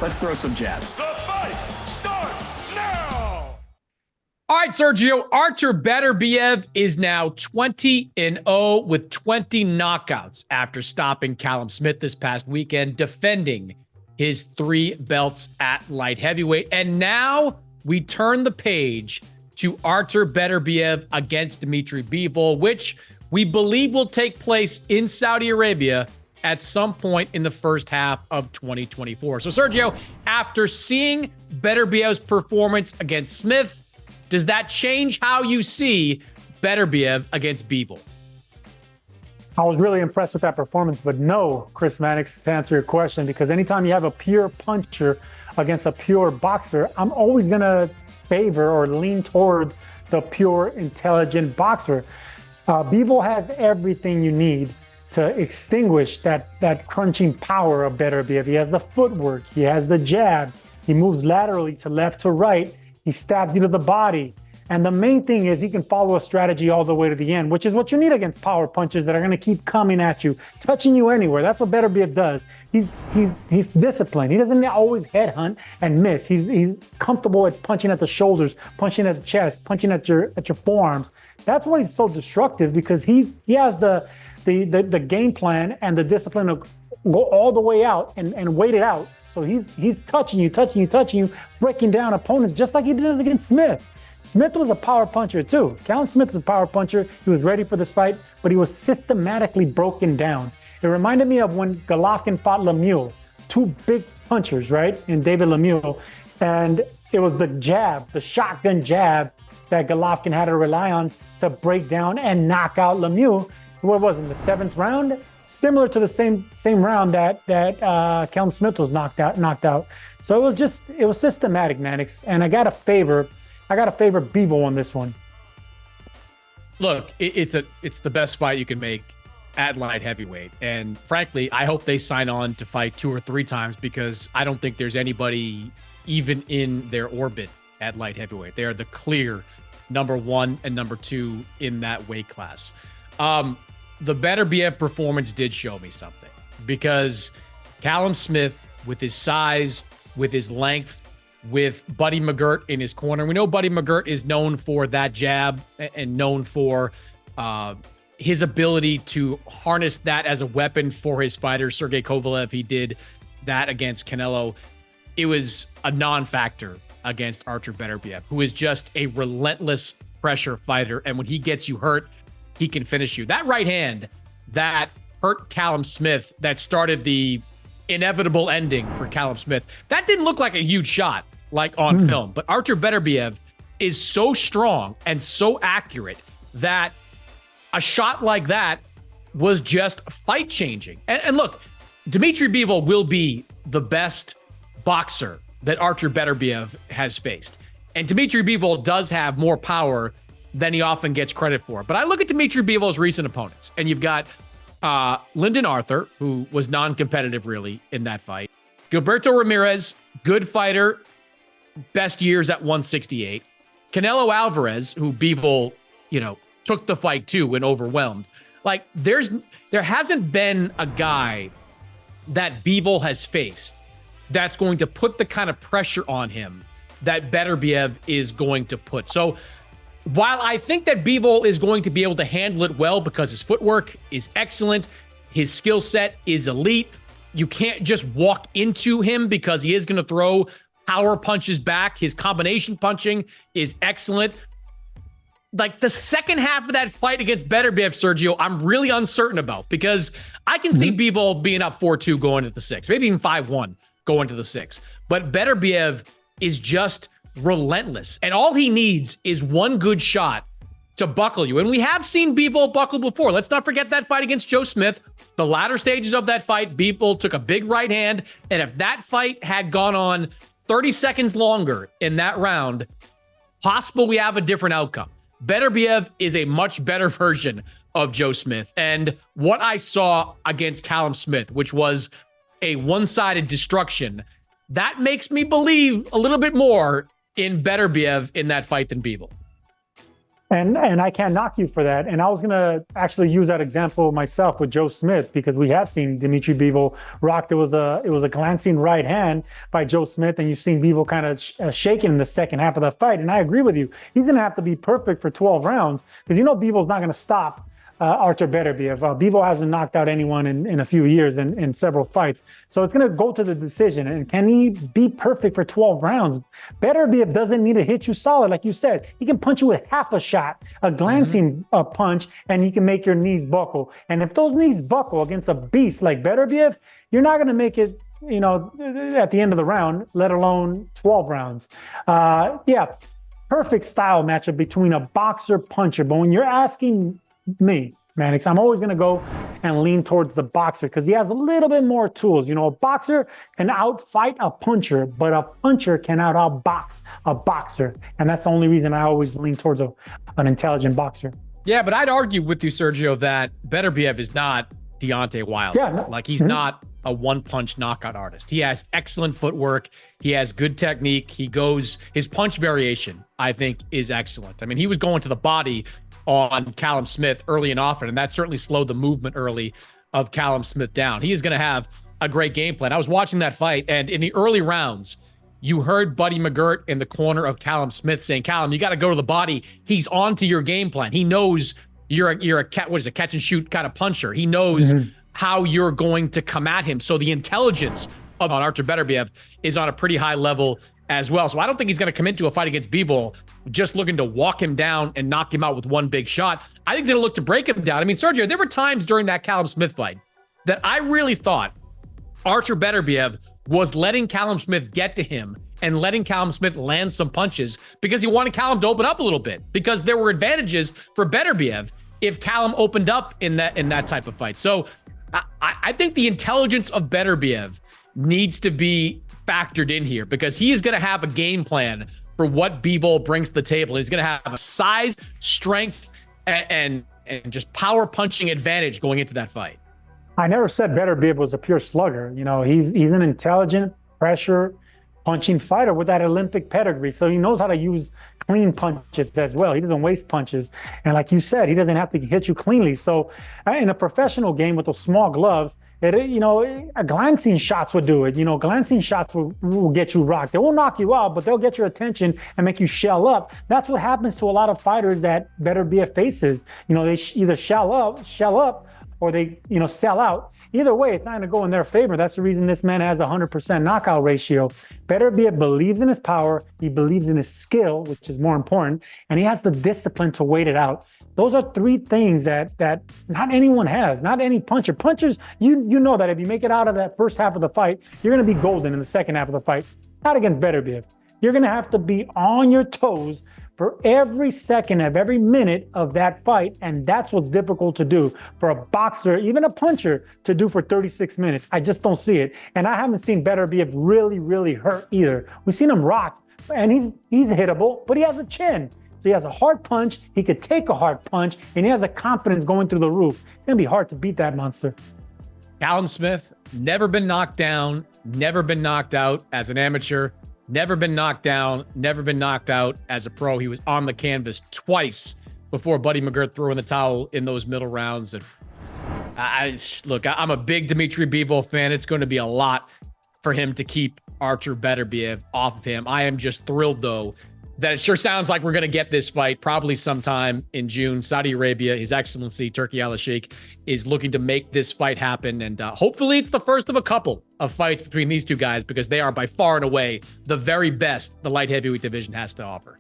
Let's throw some jabs. The fight starts now! All right, Sergio, Artur Beterbiev is now 20-0 with 20 knockouts after stopping Callum Smith this past weekend, defending his 3 belts at light heavyweight. And now we turn the page to Artur Beterbiev against Dmitry Bivol, which we believe will take place in Saudi Arabia at some point in the first half of 2024. So, Sergio, after seeing Beterbiev's performance against Smith, does that change how you see Beterbiev against Bivol? I was really impressed with that performance, but no, Chris Mannix, to answer your question, because anytime you have a pure puncher against a pure boxer, I'm always going to favor or lean towards the pure, intelligent boxer. Bivol has everything you need to extinguish that crunching power of Beterbiev. He has the footwork, he has the jab, he moves laterally to left to right, he stabs you to the body. And the main thing is he can follow a strategy all the way to the end, which is what you need against power punchers that are going to keep coming at you, touching you anywhere. That's what Beterbiev does. He's disciplined. He doesn't always headhunt and miss. He's comfortable at punching at the shoulders, punching at the chest, punching at your forearms. That's why he's so destructive, because he has the game plan and the discipline to go all the way out and wait it out. So he's touching you, breaking down opponents just like he did against Smith. Smith was a power puncher too. Callum Smith is a power puncher. He was ready for this fight, but he was systematically broken down. It reminded me of when Golovkin fought Lemieux, 2 big punchers, right? And David Lemieux. And it was the jab, the shotgun jab that Golovkin had to rely on to break down and knock out Lemieux. What was it, in the 7th round? Similar to the same round that Callum Smith was knocked out. So it was systematic, Mannix. And I gotta favor Bivol on this one. Look, it's the best fight you can make at light heavyweight. And frankly, I hope they sign on to fight 2 or 3 times, because I don't think there's anybody even in their orbit at light heavyweight. They are the clear number 1 and number 2 in that weight class. The Beterbiev performance did show me something, because Callum Smith, with his size, with his length, with Buddy McGirt in his corner. We know Buddy McGirt is known for that jab and known for his ability to harness that as a weapon for his fighter, Sergey Kovalev. He did that against Canelo. It was a non-factor against Artur Beterbiev, who is just a relentless pressure fighter. And when he gets you hurt, he can finish you. That right hand that hurt Callum Smith, that started the inevitable ending for Callum Smith, that didn't look like a huge shot, like on film. But Artur Beterbiev is so strong and so accurate that a shot like that was just fight changing. And look, Dmitry Bivol will be the best boxer that Artur Beterbiev has faced. And Dmitry Bivol does have more power than he often gets credit for. But I look at Dmitry Bivol's recent opponents, and you've got Lyndon Arthur, who was non-competitive really in that fight. Gilberto Ramirez, good fighter, best years at 168. Canelo Alvarez, who Bivol, took the fight to and overwhelmed. Like, there hasn't been a guy that Bivol has faced that's going to put the kind of pressure on him that Beterbiev is going to put. So while I think that Bivol is going to be able to handle it well, because his footwork is excellent, his skill set is elite, you can't just walk into him because he is going to throw power punches back. His combination punching is excellent. Like, the second half of that fight against Beterbiev, Sergio, I'm really uncertain about, because I can see Bivol being up 4-2 going to the 6th, maybe even 5-1 going to the 6th. But Beterbiev is just relentless, and all he needs is one good shot to buckle you. And we have seen Bivol buckle before. Let's not forget that fight against Joe Smith. The latter stages of that fight, Bivol took a big right hand, and if that fight had gone on 30 seconds longer in that round, possible we have a different outcome. Beterbiev is a much better version of Joe Smith. And what I saw against Callum Smith, which was a one-sided destruction, that makes me believe a little bit more in Beterbiev in that fight than Bivol. And I can't knock you for that. And I was gonna actually use that example myself with Joe Smith, because we have seen Dmitry Bivol rock. It was a glancing right hand by Joe Smith, and you've seen Bivol kind of shaking in the second half of the fight. And I agree with you. He's gonna have to be perfect for 12 rounds, because Bivol's not gonna stop Artur Beterbiev. Bivol hasn't knocked out anyone in a few years in several fights. So it's going to go to the decision. And can he be perfect for 12 rounds? Beterbiev doesn't need to hit you solid. Like you said, he can punch you with half a shot, a glancing punch, and he can make your knees buckle. And if those knees buckle against a beast like Beterbiev, you're not going to make it, at the end of the round, let alone 12 rounds. Perfect style matchup between a boxer puncher. But when you're asking me, Mannix, I'm always going to go and lean towards the boxer, because he has a little bit more tools. A boxer can outfight a puncher, but a puncher can outbox a boxer. And that's the only reason I always lean towards an intelligent boxer. Yeah, but I'd argue with you, Sergio, that Beterbiev is not Deontay Wilder. Yeah, no. Like, he's not a one-punch knockout artist. He has excellent footwork. He has good technique. His punch variation, I think, is excellent. I mean, he was going to the body on Callum Smith early and often, and that certainly slowed the movement early of Callum Smith down. He is going to have a great game plan. I was watching that fight, and in the early rounds, you heard Buddy McGirt in the corner of Callum Smith saying, "Callum, you got to go to the body." He's on to your game plan. He knows you're a catch and shoot kind of puncher. He knows how you're going to come at him. So the intelligence of Artur Beterbiev is on a pretty high level as well. So I don't think he's going to come into a fight against Bivol just looking to walk him down and knock him out with one big shot. I think he's going to look to break him down. I mean, Sergio, there were times during that Callum Smith fight that I really thought Artur Beterbiev was letting Callum Smith get to him and letting Callum Smith land some punches, because he wanted Callum to open up a little bit, because there were advantages for Beterbiev if Callum opened up in that type of fight. So I think the intelligence of Beterbiev needs to be factored in here, because he is going to have a game plan for what Bivol brings to the table. He's going to have a size, strength, and just power punching advantage going into that fight. I never said Beterbiev was a pure slugger. He's an intelligent pressure punching fighter with that Olympic pedigree. So he knows how to use clean punches as well. He doesn't waste punches. And like you said, he doesn't have to hit you cleanly. So in a professional game with those small gloves, glancing shots would do it. Glancing shots will get you rocked. They won't knock you out, but they'll get your attention and make you shell up. That's what happens to a lot of fighters that Beterbiev faces. They either shell up, or they, sell out. Either way, it's not going to go in their favor. That's the reason this man has a 100% knockout ratio. Beterbiev believes in his power. He believes in his skill, which is more important, and he has the discipline to wait it out. Those are three things that not anyone has, not any puncher. Punchers, you know that if you make it out of that first half of the fight, you're going to be golden in the second half of the fight. Not against Beterbiev. You're going to have to be on your toes for every second of every minute of that fight, and that's what's difficult to do for a boxer, even a puncher, to do for 36 minutes. I just don't see it. And I haven't seen Beterbiev really, really hurt either. We've seen him rock, and he's hittable, but he has a chin. So he has a hard punch, he could take a hard punch, and he has a confidence going through the roof. It's going to be hard to beat that monster. Callum Smith, never been knocked down, never been knocked out as an amateur, never been knocked down, never been knocked out as a pro. He was on the canvas twice before Buddy McGirt threw in the towel in those middle rounds. And I'm a big Dmitry Bivol fan. It's going to be a lot for him to keep Artur Beterbiev off of him. I am just thrilled, though, that it sure sounds like we're going to get this fight probably sometime in June. Saudi Arabia, His Excellency Turki Al-Sheikh, is looking to make this fight happen. And hopefully it's the first of a couple of fights between these two guys, because they are by far and away the very best the light heavyweight division has to offer.